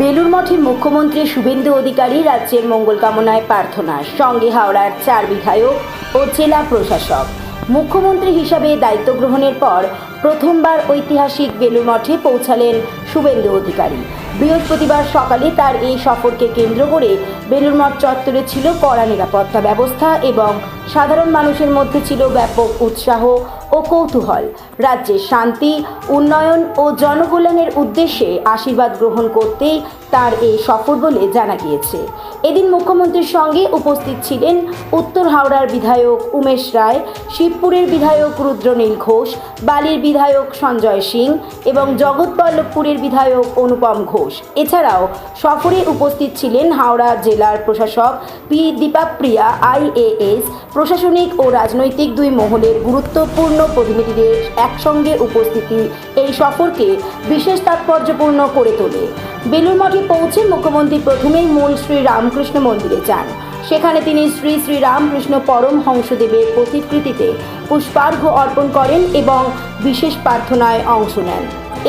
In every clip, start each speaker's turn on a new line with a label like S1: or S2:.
S1: বেলুর মঠে মুখ্যমন্ত্রী শুভেন্দু অধিকারী রাজ্যের মঙ্গল কামনায় প্রার্থনা, সঙ্গে হাওড়ার 4 বিধায়ক ও জেলা প্রশাসক। মুখ্যমন্ত্রী হিসাবে দায়িত্ব গ্রহণের পর প্রথমবার ঐতিহাসিক বেলুর মঠে পৌঁছালেন শুভেন্দু অধিকারী। বৃহস্পতিবার সকালে তার এই সফরকে কেন্দ্র করে বেলুর মঠ চত্বরে ছিল কড়া নিরাপত্তা ব্যবস্থা এবং সাধারণ মানুষের মধ্যে ছিল ব্যাপক উৎসাহ ও কৌতূহল। রাজ্যের শান্তি, উন্নয়ন ও জনকল্যাণের উদ্দেশ্যে আশীর্বাদ গ্রহণ করতেই তার এই সফর বলে জানা গিয়েছে। এদিন মুখ্যমন্ত্রীর সঙ্গে উপস্থিত ছিলেন উত্তর হাওড়ার বিধায়ক উমেশ রায়, শিবপুরের বিধায়ক রুদ্রনীল ঘোষ, বালির বিধায়ক সঞ্জয় সিং এবং জগৎবল্লভপুরের বিধায়ক অনুপম ঘোষ। এছাড়াও সফরে উপস্থিত ছিলেন হাওড়া জেলার প্রশাসক পি দীপাপ্রিয়া, IAS, প্রশাসনিক ও রাজনৈতিক দুই মহলের গুরুত্বপূর্ণ প্রতিনিধিদের একসঙ্গে উপস্থিতি এই সফরকে বিশেষ তাৎপর্যপূর্ণ করে তোলে। বেলুর মঠে পৌঁছে মুখ্যমন্ত্রী প্রথমেই মূল শ্রী রামকৃষ্ণ মন্দিরে যান। সেখানে তিনি শ্রী শ্রী রামকৃষ্ণ পরমহংসদেবের প্রতিকৃতিতে পুষ্পার্ঘ্য অর্পণ করেন এবং বিশেষ প্রার্থনায় অংশ নেন।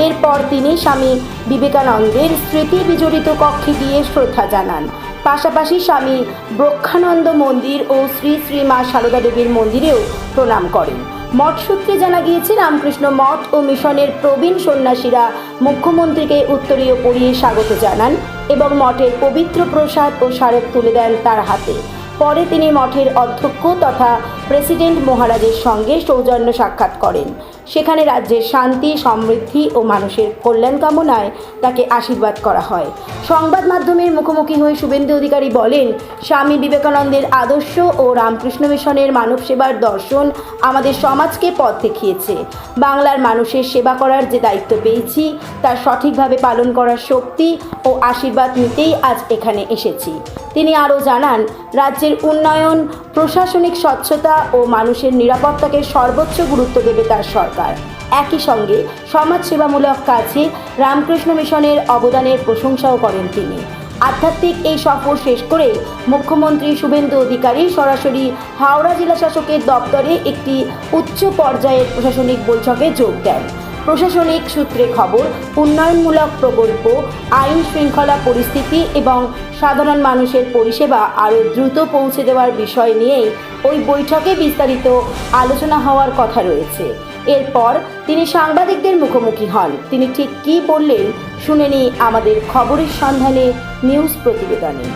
S1: এরপর তিনি স্বামী বিবেকানন্দের স্মৃতি বিজড়িত কক্ষে গিয়ে শ্রদ্ধা জানান। পাশাপাশি স্বামী ব্রহ্মানন্দ মন্দির ও শ্রী শ্রী মা সারদা দেবীর মন্দিরেও প্রণাম করেন। মঠ সূত্রে জানা গিয়েছে, রামকৃষ্ণ মঠ ও মিশনের প্রবীণ সন্ন্যাসীরা মুখ্যমন্ত্রীকে উত্তরীয় পরিয়ে স্বাগত জানান এবং মঠের পবিত্র প্রসাদ ও স্মারক তুলে দেন তার হাতে। পরে তিনি মঠের অধ্যক্ষ তথা প্রেসিডেন্ট মহারাজের সঙ্গে সৌজন্য সাক্ষাৎ করেন। সেখানে রাজ্যের শান্তি, সমৃদ্ধি ও মানুষের কল্যাণ কামনায় তাকে আশীর্বাদ করা হয়। সংবাদ মাধ্যমের মুখোমুখি হয়ে শুভেন্দু অধিকারী বলেন, স্বামী বিবেকানন্দের আদর্শ ও রামকৃষ্ণ মিশনের মানব সেবার দর্শন আমাদের সমাজকে পথ দেখিয়েছে। বাংলার মানুষের সেবা করার যে দায়িত্ব পেয়েছি তার সঠিকভাবে পালন করার শক্তি ও আশীর্বাদ নিতেই আজ এখানে এসেছি। তিনি আরও জানান, রাজ্যের উন্নয়ন, প্রশাসনিক স্বচ্ছতা ও মানুষের নিরাপত্তাকে সর্বোচ্চ গুরুত্ব দেবে তার সরকার। একই সঙ্গে সমাজসেবামূলক কাজে রামকৃষ্ণ মিশনের অবদানের প্রশংসাও করেন তিনি। আধ্যাত্মিক এই সফর শেষ করে মুখ্যমন্ত্রী শুভেন্দু অধিকারী সরাসরি হাওড়া জেলা শাসকের দপ্তরে একটি উচ্চ পর্যায়ের প্রশাসনিক বৈঠকে যোগ দেন। প্রশাসনিক সূত্রে খবর, উন্নয়নমূলক প্রকল্প, আইন শৃঙ্খলা পরিস্থিতি এবং সাধারণ মানুষের পরিষেবা আরও দ্রুত পৌঁছে দেওয়ার বিষয় নিয়েই ওই বৈঠকে বিস্তারিত আলোচনা হওয়ার কথা রয়েছে। এরপর তিনি সাংবাদিকদের মুখোমুখি হন। তিনি ঠিক কী বললেন শুনে নিই আমাদের খবরের সন্ধানে নিউজ প্রতিবেদনে।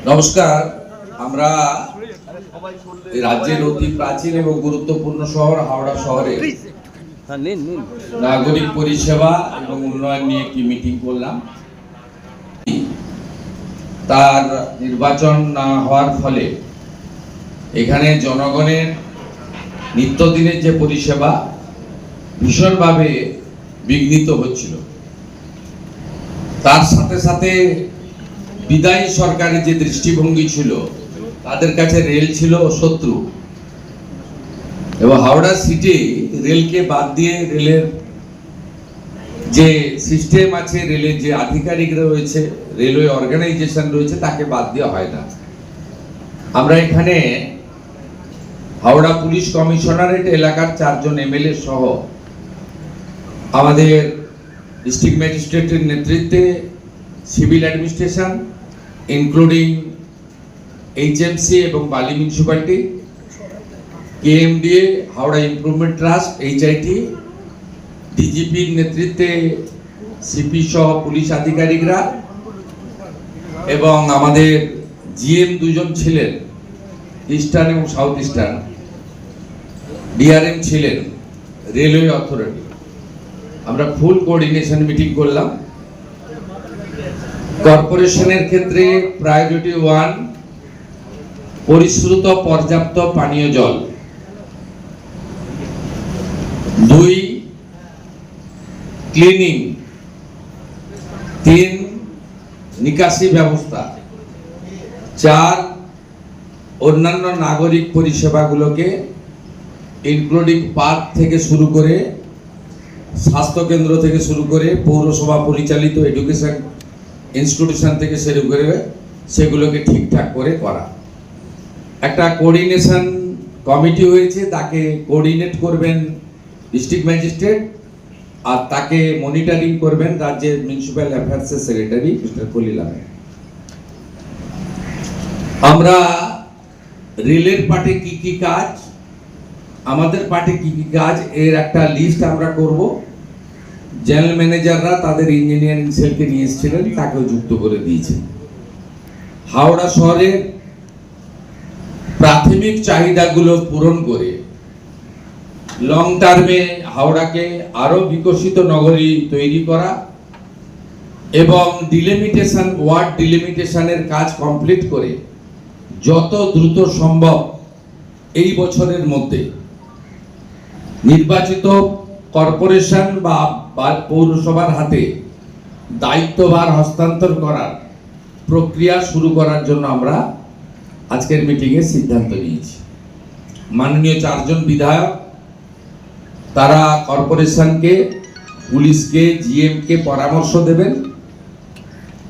S2: নমস্কার। আমরা রাজ্যের অতি প্রাচীন এবং গুরুত্বপূর্ণ শহর হাওড়া শহরে নাগরিক পরিষেবা এবং উন্নয়ন নিয়ে একটি মিটিং করলাম। তার নির্বাচন না হওয়ার ফলে এখানে জনগণের নিত্যদিনের যে পরিষেবা ভীষণভাবে বিঘ্নিত হচ্ছিল। তার সাথে সাথে বিদায়ী সরকারের যে দৃষ্টিভঙ্গি ছিল, তাদের কাছে রেল ছিল শত্রু, এবং হাওড়া সিটি রেলকে বাদ দিয়ে রেলের যে সিস্টেম আছে, রেলের যে আধিকারিকরা রয়েছে, রেলওয়ে অর্গানাইজেশন রয়েছে, তাকে বাদ দেওয়া হয় না। আমরা এখানে হাওড়া পুলিশ কমিশনারেট এলাকার 4 জন এমএলএ সহ আমাদের ডিস্ট্রিক্ট ম্যাজিস্ট্রেটের নেতৃত্বে সিভিল অ্যাডমিনিস্ট্রেশন ইনক্লুডিং HMC এবং বালি municipality, KMDA, Howrah improvement trust, HIT, ডিজিপির নেতৃত্বে সিপি সহ পুলিশ আধিকারিকরা এবং আমাদের GM 2 জন ছিলেন, ইস্টার্ন এবং সাউথ ইস্টার্ন, DRM ছিলেন, রেলওয়ে অথরিটি। আমরা ফুল কোঅর্ডিনেশন মিটিং করলাম। কর্পোরেশনের ক্ষেত্রে প্রায়োরিটি 1 পরিশ্রুত পর্যাপ্ত পানীয় জল, 2 ক্লিনিং, 3 নিকাশি ব্যবস্থা, 4 অন্যান্য নাগরিক পরিষেবাগুলোকে ইনক্লুডিং পার্ক থেকে শুরু করে, স্বাস্থ্যকেন্দ্র থেকে শুরু করে, পৌরসভা পরিচালিত এডুকেশন ইনস্টিটিউশন থেকে শুরু করে সেগুলোকে ঠিকঠাক করে করা। একটা কোঅর্ডিনেশন কমিটি হয়েছে, তাকে কোঅর্ডিনেট করবেন ডিস্ট্রিক্ট ম্যাজিস্ট্রেট, আর তাকে মনিটরিং করবেন রাজ্যের মিউনিসিপ্যাল অ্যাফেয়ার্সের সেক্রেটারি মিস্টার কলিলাম। আমরা রেলের পার্টে কি কি কাজ, আমাদের পার্টে কি কি কাজ, এর একটা লিস্ট আমরা করব। জেনারেল ম্যানেজাররা তাদের ইঞ্জিনিয়ারিং সেলকে নিয়ে এসেছিলেন, তাকেও যুক্ত করে দিয়েছেন। হাওড়া শহরের প্রাথমিক চাহিদাগুলো পূরণ করে লং টার্মে হাওড়াকে আরো বিকশিত নগরী তৈরি করা এবং ডিলিমিটেশন, ওয়ার্ড ডিলিমিটেশনের কাজ কমপ্লিট করে যত দ্রুত সম্ভব এই বছরের মধ্যে নির্বাচিত কর্পোরেশন বা পৌরসভার হাতে দায়িত্বভার হস্তান্তর করার প্রক্রিয়া শুরু করার জন্য আমরা আজকের মিটিংয়ে সিদ্ধান্ত নিয়েছি। মাননীয় 4 জন বিধায়ক তারা কর্পোরেশনকে, পুলিশকে, GM-কে পরামর্শ দেবেন,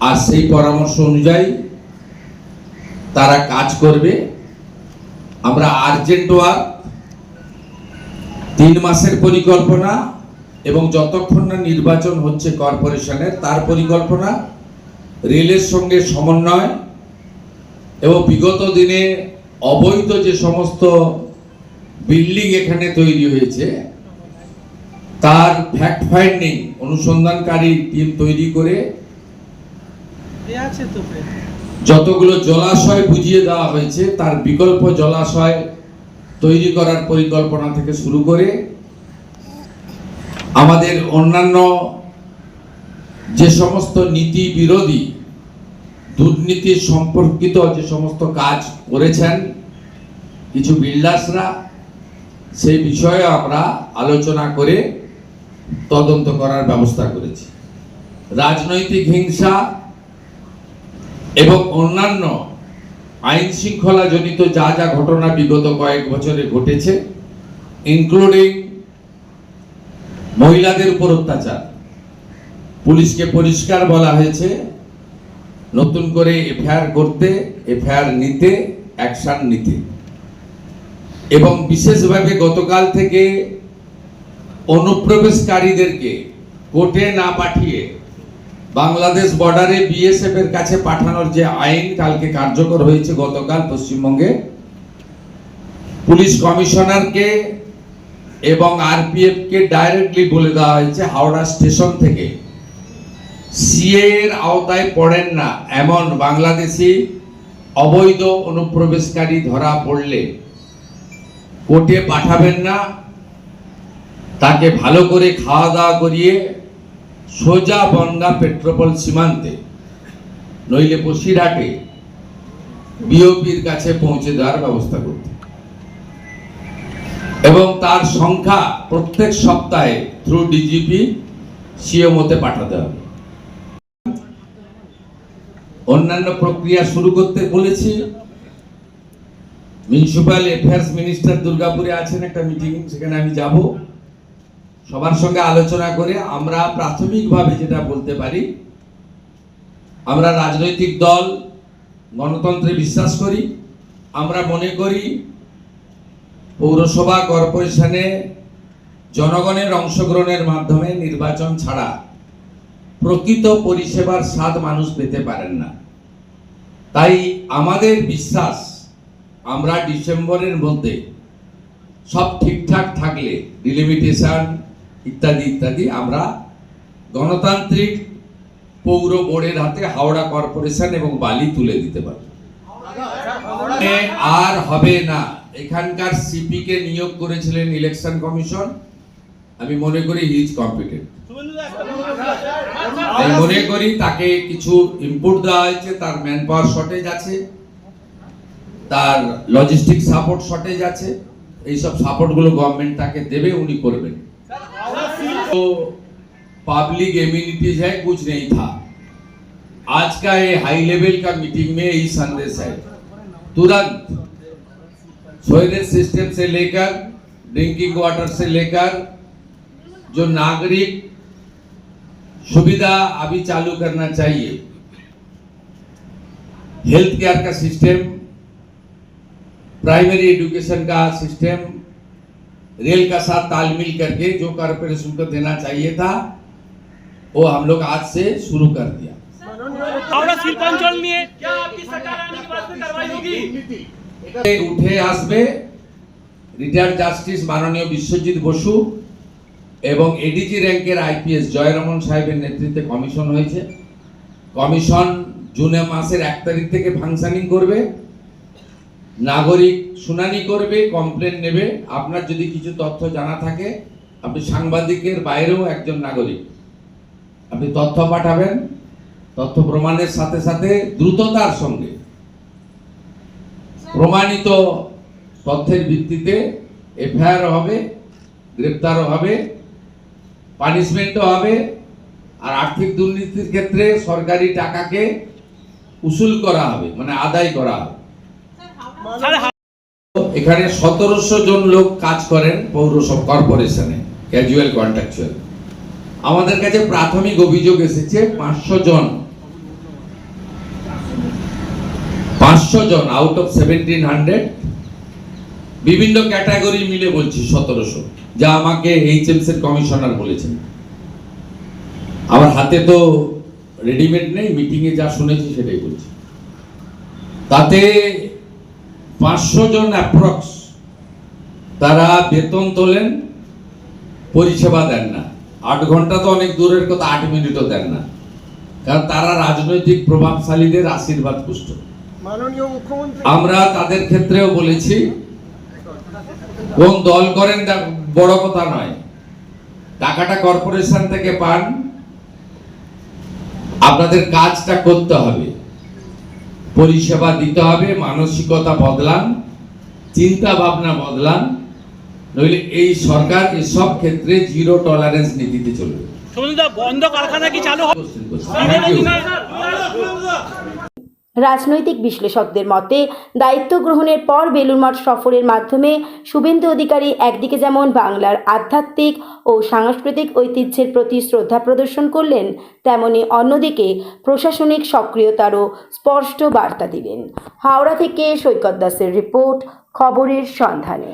S2: আর সেই পরামর্শ অনুযায়ী তারা কাজ করবে। আমরা আর্জেন্ট ওয়ার্ক, 3 মাসের পরিকল্পনা এবং যতক্ষণ না নির্বাচন হচ্ছে কর্পোরেশনের তার পরিকল্পনা, রেলের সঙ্গে সমন্বয় এবং বিগত দিনে অবৈধ যে সমস্ত বিল্ডিং এখানে তৈরি হয়েছে তার ফ্যাক্ট ফাইন্ডিং, অনুসন্ধানকারী টিম তৈরি করে যতগুলো জলাশয় বুঝিয়ে দেওয়া হয়েছে তার বিকল্প জলাশয় তৈরি করার পরিকল্পনা থেকে শুরু করে আমাদের অন্যান্য যে সমস্ত নীতি বিরোধী, দুর্নীতি সম্পর্কিত যে সমস্ত কাজ করেছেন কিছু বিল্ডার্সরা, সেই বিষয়ে আমরা আলোচনা করে তদন্ত করার ব্যবস্থা করেছি। রাজনৈতিক হিংসা এবং অন্যান্য আইন শৃঙ্খলা জনিত যা যা ঘটনা বিগত কয়েক বছরে ঘটেছে, ইনক্লুডিং মহিলাদের উপর অত্যাচার, পুলিশকে পরিষ্কার বলা হয়েছে নতুন করে এফআইআর করতে, এফআইআর নিতে, অ্যাকশন নিতে, এবং বিশেষভাবে গতকাল থেকে অনুপ্রবেশকারীদেরকে কোর্টে না পাঠিয়ে বাংলাদেশ বর্ডারে BSF এর কাছে পাঠানোর যে আইন কালকে কার্যকর হয়েছে, গতকাল পশ্চিমবঙ্গে পুলিশ কমিশনারকে এবং RPF কে ডাইরেক্টলি বলে দেওয়া হয়েছে হাওড়া স্টেশন থেকে সিএ এর আওতায় পড়েন না এমন বাংলাদেশি অবৈধ অনুপ্রবেশকারী ধরা পড়লে কোর্টে পাঠাবেন না, তাকে ভালো করে খাওয়া দাওয়া করিয়ে সোজা বনগাঁ পেট্রোপল সীমান্তে নইলে বসিরহাটে বিওপির কাছে পৌঁছে দেওয়ার ব্যবস্থা করতে এবং তার সংখ্যা প্রত্যেক সপ্তাহে থ্রু ডিজিপি সিএমওতে পাঠাতে হবে। অন্যান্য প্রক্রিয়া শুরু করতে বলেছি। মিউনিসিপ্যাল অ্যাফেয়ার্স মিনিস্টার দুর্গাপুরে আছেন, একটা মিটিং, সেখানে আমি যাব। সবার সঙ্গে আলোচনা করে আমরা প্রাথমিকভাবে যেটা বলতে পারি, আমরা রাজনৈতিক দল গণতন্ত্রে বিশ্বাস করি। আমরা মনে করি পৌরসভা কর্পোরেশনে জনগণের অংশগ্রহণের মাধ্যমে নির্বাচন ছাড়া প্রকৃত পরিষেবার স্বাদ মানুষ পেতে পারেন না। তাই আমাদের বিশ্বাস, আমরা ডিসেম্বরের মধ্যে সব ঠিকঠাক থাকলে ডিলিমিটেশন ইত্যাদি ইত্যাদি আমরা গণতান্ত্রিক পৌর বোর্ডের হাতে হাওড়া কর্পোরেশন এবং বালি তুলে দিতে পারব। আর হবে না। এখানকার সিপি কে নিয়োগ করেছিলেন ইলেকশন কমিশন, আমি মনে করি হি ইজ কম্পিটেন্ট। আমি মনে করি তাকে কিছু ইনপুট দেওয়া হয়েছে, তার ম্যান পাওয়ার শর্টেজ আছে, তার লজিস্টিক সাপোর্ট শর্টেজ আছে। এইসব সাপোর্ট গুলো গভর্नमेंट তাকে দেবে, उन्नी করবেন। तो पब्लिक एम्यूनिटीज है, कुछ नहीं था। आज का ये हाई लेवल का मीटिंग में यही संदेश है, तुरंत सीवेज सिस्टम से लेकर ड्रिंकिंग वाटर से लेकर जो नागरिक सुविधा अभी चालू करना चाहिए, हेल्थ केयर का सिस्टम, प्राइमरी एजुकेशन का सिस्टम, रेल का साथ तालमेल करके जो कॉर्पोरेशन को देना चाहिए था वो हम लोग आज से शुरू कर दिया।
S3: हावड़ा शिल्पांचल में क्या आपकी सरकार आने के बाद में कार्रवाई होगी?
S2: उठे आसबे रिटायर्ड जस्टिस माननीय विश्वजित बसु এবং এডিজি র্যাঙ্কের আইপিএস জয়রমন সাহেবের নেতৃত্বে কমিশন হয়েছে। কমিশন জুন মাসের 1 তারিখ থেকে ফাংশনিং করবে, নাগরিক শুনানি করবে, কমপ্লেন নেবে। আপনার যদি কিছু তথ্য জানা থাকে, আপনি সাংবাদিকের বাইরেও একজন নাগরিক, আপনি তথ্য পাঠাবেন। তথ্য প্রমাণের সাথে সাথে দ্রুততার সঙ্গে প্রমাণিত তথ্যের ভিত্তিতে এফআইআর হবে, গ্রেপ্তারও হবে, পানিশমেন্টও হবে। আর আর্থিক দুর্নীতির ক্ষেত্রে সরকারি টাকাকে উসুল করা হবে, মানে আদায় করা হবে। এখানে 1700 জন লোক কাজ করেন পৌরসভা কর্পোরেশনে, ক্যাজুয়াল কন্ট্রাকচুয়াল। আমাদের কাছে প্রাথমিক অভিযোগ এসেছে 500 জন আউট অফ 1700, বিভিন্ন ক্যাটাগরি মিলে বলছি 1700, যা আমাকে এইচএমসি এর কমিশনার বলেছেন। আমার হাতে তো রেডিমেড নেই, মিটিং এ যা শুনেছি সেটাই বলছি। তাতে 500 জন অ্যাপ্রক্স তারা বেতন তোলেন, পরিষেবা দেন না। 8 ঘন্টা তো অনেক দূরের কথা, 8 মিনিটও দেন না, কারণ তারা রাজনৈতিক প্রভাবশালীদের আশীর্বাদ পুষ্ট।
S4: মাননীয় মুখ্যমন্ত্রী,
S2: আমরা তাদের ক্ষেত্রেও বলেছি, কোন দল করেন বড় কথা নয়, টাকাটা কর্পোরেশন থেকে পান, আপনাদের কাজটা করতে হবে, পরিষেবা দিতে হবে। মানসিকতা বদলান, চিন্তা ভাবনা বদলান, নইলে এই সরকার এসব ক্ষেত্রে জিরো টলারেন্স নীতিতে চলবে।
S3: বন্ধ কারখানা কি চালু হবে?
S1: রাজনৈতিক বিশ্লেষকদের মতে দায়িত্ব গ্রহণের পর বেলুড়মঠ সফরের মাধ্যমে শুভেন্দু অধিকারী একদিকে যেমন বাংলার আধ্যাত্মিক ও সাংস্কৃতিক ঐতিহ্যের প্রতি শ্রদ্ধা প্রদর্শন করলেন, তেমনি অন্যদিকে প্রশাসনিক সক্রিয়তারও স্পষ্ট বার্তা দিলেন। হাওড়া থেকে সৈকত দাসের রিপোর্ট, খবরের সন্ধানে।